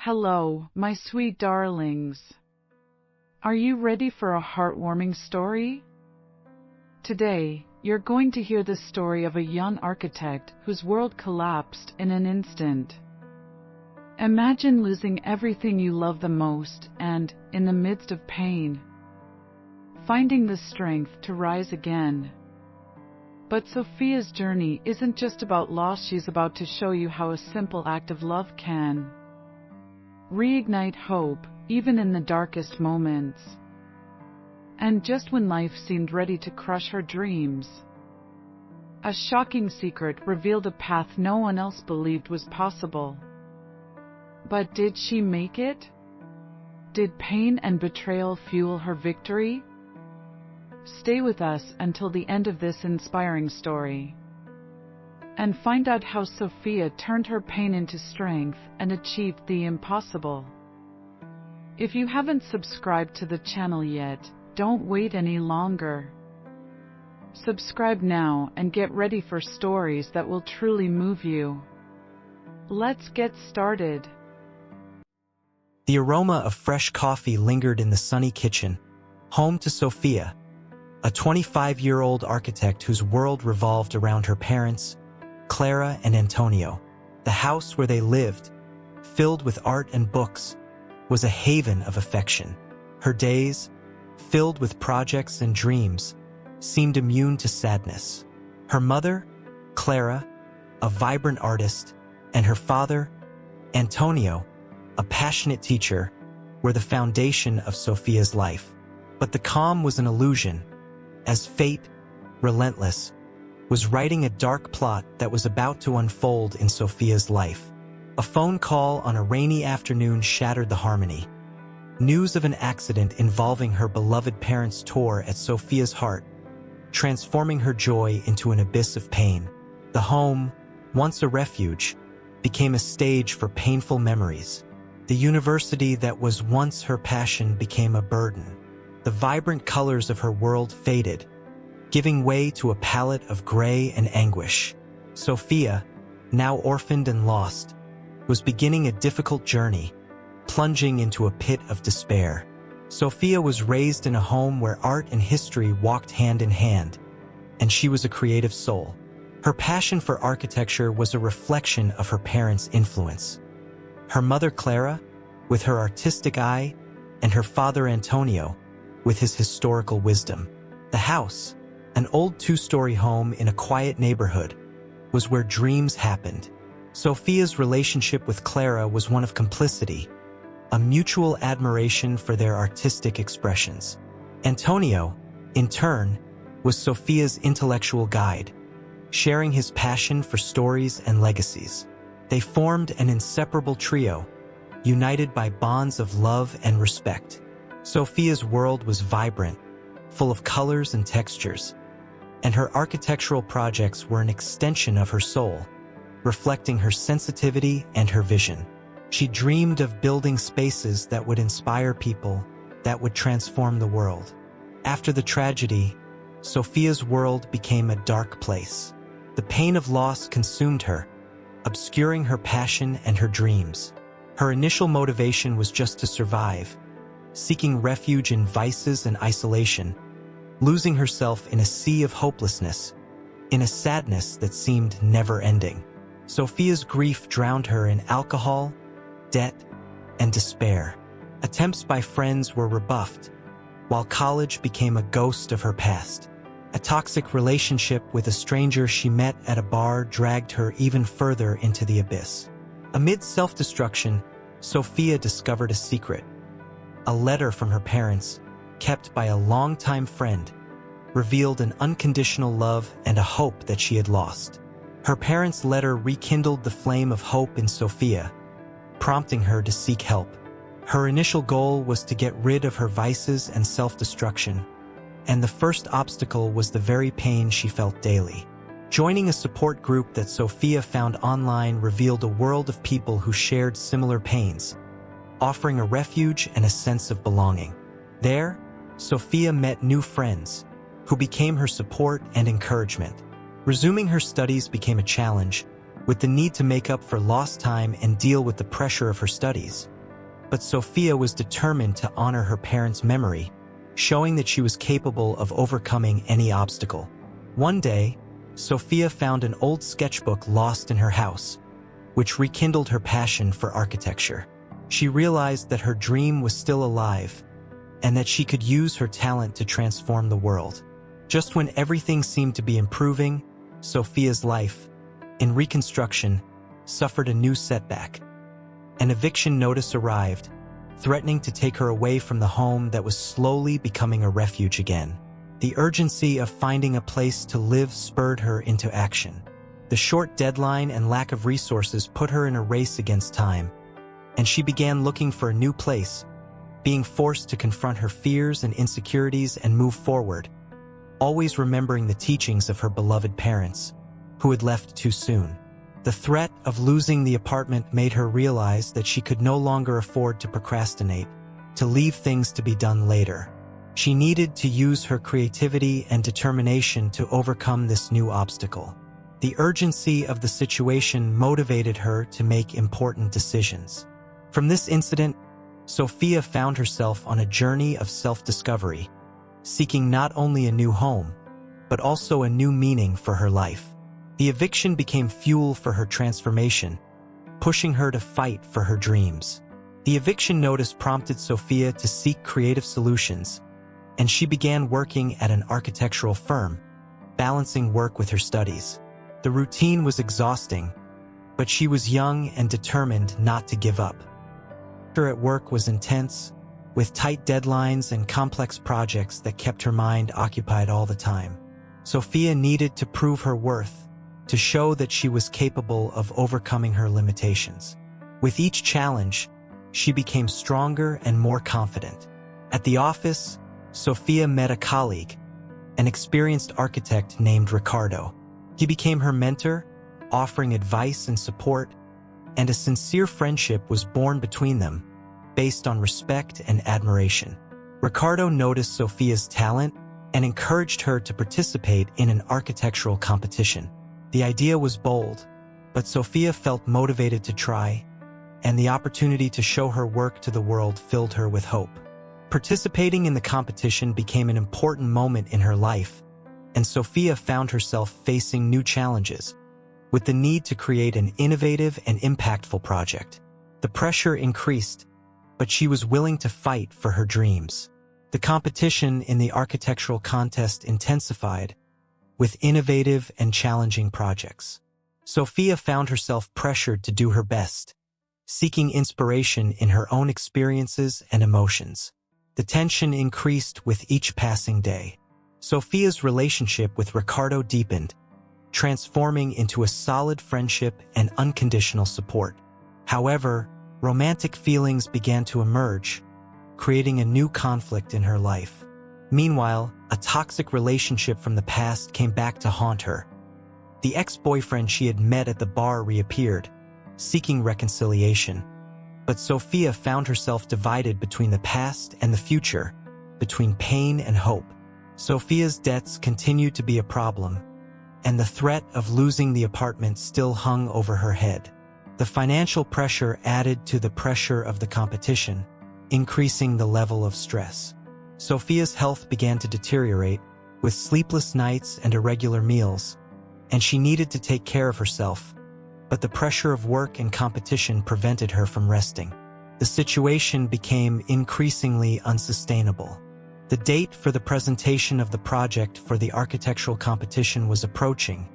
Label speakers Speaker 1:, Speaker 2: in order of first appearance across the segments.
Speaker 1: Hello, my sweet darlings. Are you ready for a heartwarming story? Today, you're going to hear the story of a young architect whose world collapsed in an instant. Imagine losing everything you love the most and, in the midst of pain, finding the strength to rise again. But Sofia's journey isn't just about loss. She's about to show you how a simple act of love can reignite hope, even in the darkest moments. And just when life seemed ready to crush her dreams, a shocking secret revealed a path no one else believed was possible. But did she make it? Did pain and betrayal fuel her victory? Stay with us until the end of this inspiring story, and find out how Sofia turned her pain into strength and achieved the impossible. If you haven't subscribed to the channel yet, don't wait any longer. Subscribe now and get ready for stories that will truly move you. Let's get started.
Speaker 2: The aroma of fresh coffee lingered in the sunny kitchen, home to Sofia, a 25-year-old architect whose world revolved around her parents, Clara and Antonio. The house where they lived, filled with art and books, was a haven of affection. Her days, filled with projects and dreams, seemed immune to sadness. Her mother, Clara, a vibrant artist, and her father, Antonio, a passionate teacher, were the foundation of Sofia's life. But the calm was an illusion, as fate, relentless, was writing a dark plot that was about to unfold in Sofia's life. A phone call on a rainy afternoon shattered the harmony. News of an accident involving her beloved parents tore at Sofia's heart, transforming her joy into an abyss of pain. The home, once a refuge, became a stage for painful memories. The university that was once her passion became a burden. The vibrant colors of her world faded, giving way to a palette of gray and anguish. Sofia, now orphaned and lost, was beginning a difficult journey, plunging into a pit of despair. Sofia was raised in a home where art and history walked hand in hand, and she was a creative soul. Her passion for architecture was a reflection of her parents' influence. Her mother Clara, with her artistic eye, and her father Antonio, with his historical wisdom. The house, an old two-story home in a quiet neighborhood, was where dreams happened. Sofia's relationship with Clara was one of complicity, a mutual admiration for their artistic expressions. Antonio, in turn, was Sofia's intellectual guide, sharing his passion for stories and legacies. They formed an inseparable trio, united by bonds of love and respect. Sofia's world was vibrant, full of colors and textures, and her architectural projects were an extension of her soul, reflecting her sensitivity and her vision. She dreamed of building spaces that would inspire people, that would transform the world. After the tragedy, Sofia's world became a dark place. The pain of loss consumed her, obscuring her passion and her dreams. Her initial motivation was just to survive, seeking refuge in vices and isolation, losing herself in a sea of hopelessness, in a sadness that seemed never-ending. Sofia's grief drowned her in alcohol, debt, and despair. Attempts by friends were rebuffed, while college became a ghost of her past. A toxic relationship with a stranger she met at a bar dragged her even further into the abyss. Amid self-destruction, Sofia discovered a secret. A letter from her parents, kept by a longtime friend, revealed an unconditional love and a hope that she had lost. Her parents' letter rekindled the flame of hope in Sofia, prompting her to seek help. Her initial goal was to get rid of her vices and self-destruction, and the first obstacle was the very pain she felt daily. Joining a support group that Sofia found online revealed a world of people who shared similar pains, offering a refuge and a sense of belonging. There, Sofia met new friends, who became her support and encouragement. Resuming her studies became a challenge, with the need to make up for lost time and deal with the pressure of her studies. But Sofia was determined to honor her parents' memory, showing that she was capable of overcoming any obstacle. One day, Sofia found an old sketchbook lost in her house, which rekindled her passion for architecture. She realized that her dream was still alive, and that she could use her talent to transform the world. Just when everything seemed to be improving, Sofia's life, in reconstruction, suffered a new setback. An eviction notice arrived, threatening to take her away from the home that was slowly becoming a refuge again. The urgency of finding a place to live spurred her into action. The short deadline and lack of resources put her in a race against time, and she began looking for a new place, being forced to confront her fears and insecurities and move forward, always remembering the teachings of her beloved parents, who had left too soon. The threat of losing the apartment made her realize that she could no longer afford to procrastinate, to leave things to be done later. She needed to use her creativity and determination to overcome this new obstacle. The urgency of the situation motivated her to make important decisions. From this incident, Sofia found herself on a journey of self-discovery, seeking not only a new home, but also a new meaning for her life. The eviction became fuel for her transformation, pushing her to fight for her dreams. The eviction notice prompted Sofia to seek creative solutions, and she began working at an architectural firm, balancing work with her studies. The routine was exhausting, but she was young and determined not to give up. Her at work was intense, with tight deadlines and complex projects that kept her mind occupied all the time. Sofia needed to prove her worth, to show that she was capable of overcoming her limitations. With each challenge, she became stronger and more confident. At the office, Sofia met a colleague, an experienced architect named Ricardo. He became her mentor, offering advice and support, and a sincere friendship was born between them, based on respect and admiration. Ricardo noticed Sofia's talent and encouraged her to participate in an architectural competition. The idea was bold, but Sofia felt motivated to try, and the opportunity to show her work to the world filled her with hope. Participating in the competition became an important moment in her life, and Sofia found herself facing new challenges, with the need to create an innovative and impactful project. The pressure increased, but she was willing to fight for her dreams. The competition in the architectural contest intensified, with innovative and challenging projects. Sofia found herself pressured to do her best, seeking inspiration in her own experiences and emotions. The tension increased with each passing day. Sofia's relationship with Ricardo deepened, transforming into a solid friendship and unconditional support. However, romantic feelings began to emerge, creating a new conflict in her life. Meanwhile, a toxic relationship from the past came back to haunt her. The ex-boyfriend she had met at the bar reappeared, seeking reconciliation. But Sofia found herself divided between the past and the future, between pain and hope. Sofia's debts continued to be a problem, and the threat of losing the apartment still hung over her head. The financial pressure added to the pressure of the competition, increasing the level of stress. Sofia's health began to deteriorate, with sleepless nights and irregular meals, and she needed to take care of herself, but the pressure of work and competition prevented her from resting. The situation became increasingly unsustainable. The date for the presentation of the project for the architectural competition was approaching,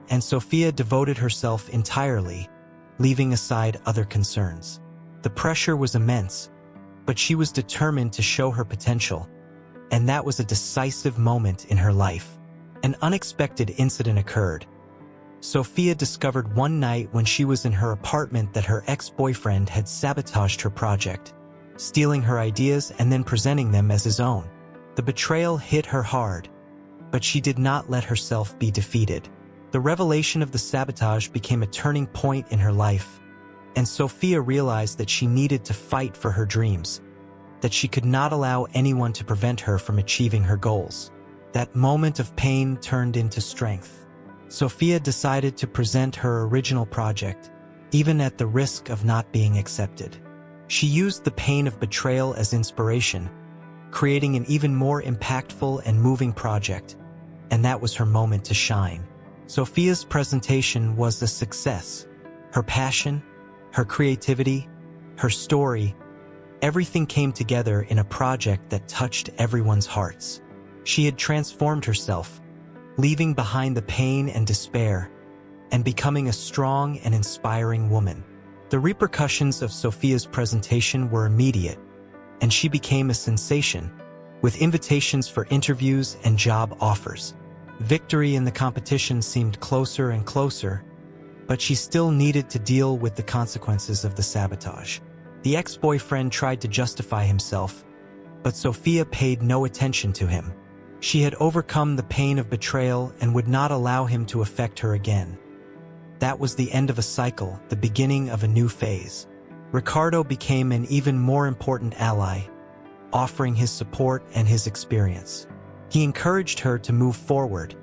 Speaker 2: and Sofia devoted herself entirely, leaving aside other concerns. The pressure was immense, but she was determined to show her potential, and that was a decisive moment in her life. An unexpected incident occurred. Sofia discovered one night when she was in her apartment that her ex-boyfriend had sabotaged her project, stealing her ideas and then presenting them as his own. The betrayal hit her hard, but she did not let herself be defeated. The revelation of the sabotage became a turning point in her life, and Sofia realized that she needed to fight for her dreams, that she could not allow anyone to prevent her from achieving her goals. That moment of pain turned into strength. Sofia decided to present her original project, even at the risk of not being accepted. She used the pain of betrayal as inspiration, creating an even more impactful and moving project, and that was her moment to shine. Sofia's presentation was a success. Her passion, her creativity, her story, everything came together in a project that touched everyone's hearts. She had transformed herself, leaving behind the pain and despair, and becoming a strong and inspiring woman. The repercussions of Sofia's presentation were immediate, and she became a sensation, with invitations for interviews and job offers. Victory in the competition seemed closer and closer, but she still needed to deal with the consequences of the sabotage. The ex-boyfriend tried to justify himself, but Sofia paid no attention to him. She had overcome the pain of betrayal and would not allow him to affect her again. That was the end of a cycle, the beginning of a new phase. Ricardo became an even more important ally, offering his support and his experience. He encouraged her to move forward,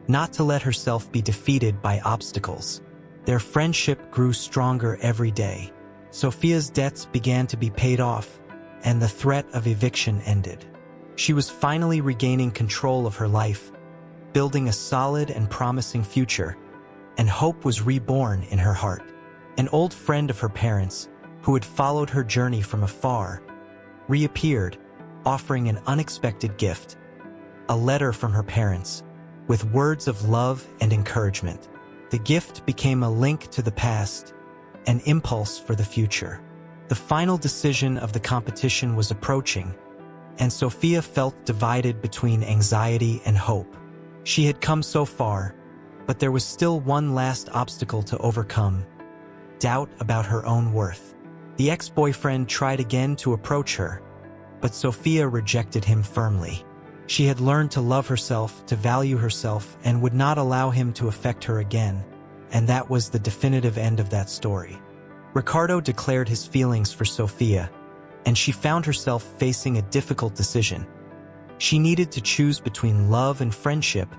Speaker 2: not to let herself be defeated by obstacles. Their friendship grew stronger every day. Sofia's debts began to be paid off, and the threat of eviction ended. She was finally regaining control of her life, building a solid and promising future, and hope was reborn in her heart. An old friend of her parents, who had followed her journey from afar, reappeared, offering an unexpected gift, a letter from her parents, with words of love and encouragement. The gift became a link to the past, an impulse for the future. The final decision of the competition was approaching, and Sofia felt divided between anxiety and hope. She had come so far, but there was still one last obstacle to overcome: doubt about her own worth. The ex-boyfriend tried again to approach her, but Sofia rejected him firmly. She had learned to love herself, to value herself, and would not allow him to affect her again, and that was the definitive end of that story. Ricardo declared his feelings for Sofia, and she found herself facing a difficult decision. She needed to choose between love and friendship,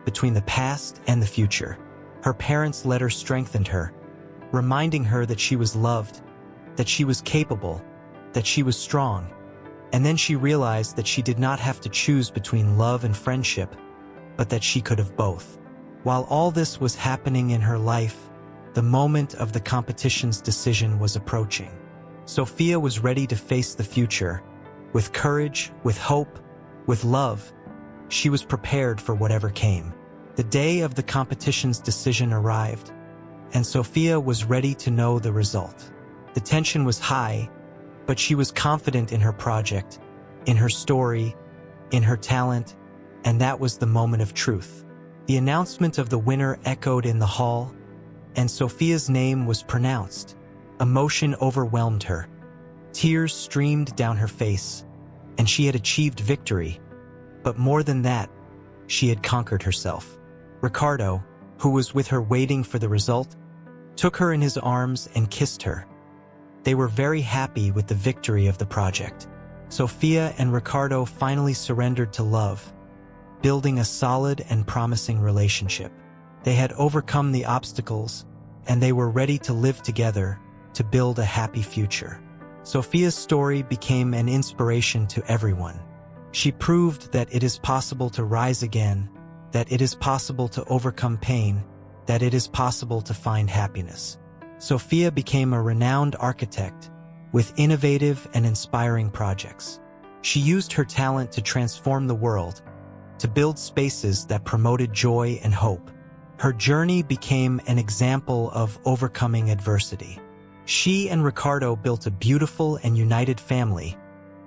Speaker 2: between the past and the future. Her parents' letter strengthened her, reminding her that she was loved, that she was capable, that she was strong. And then she realized that she did not have to choose between love and friendship, but that she could have both. While all this was happening in her life, the moment of the competition's decision was approaching. Sofia was ready to face the future, with courage, with hope, with love. She was prepared for whatever came. The day of the competition's decision arrived, and Sofia was ready to know the result. The tension was high, but she was confident in her project, in her story, in her talent, and that was the moment of truth. The announcement of the winner echoed in the hall, and Sofia's name was pronounced. Emotion overwhelmed her. Tears streamed down her face, and she had achieved victory. But more than that, she had conquered herself. Ricardo, who was with her waiting for the result, took her in his arms and kissed her. They were very happy with the victory of the project. Sofia and Ricardo finally surrendered to love, building a solid and promising relationship. They had overcome the obstacles, and they were ready to live together to build a happy future. Sofia's story became an inspiration to everyone. She proved that it is possible to rise again, that it is possible to overcome pain, that it is possible to find happiness. Sofia became a renowned architect with innovative and inspiring projects. She used her talent to transform the world, to build spaces that promoted joy and hope. Her journey became an example of overcoming adversity. She and Ricardo built a beautiful and united family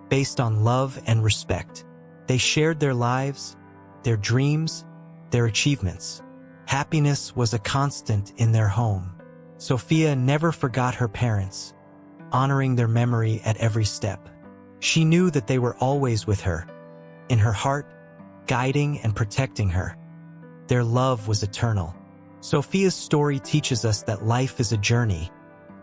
Speaker 2: based on love and respect. They shared their lives, their dreams, their achievements. Happiness was a constant in their home. Sofia never forgot her parents, honoring their memory at every step. She knew that they were always with her, in her heart, guiding and protecting her. Their love was eternal. Sofia's story teaches us that life is a journey,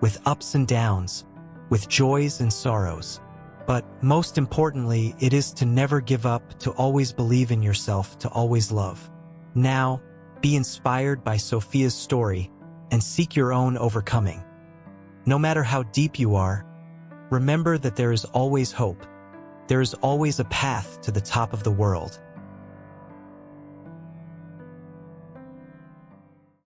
Speaker 2: with ups and downs, with joys and sorrows. But most importantly, it is to never give up, to always believe in yourself, to always love. Now, Be inspired by Sofia's story and seek your own overcoming. No matter how deep you are, remember that there is always hope. There is always a path to the top of the world.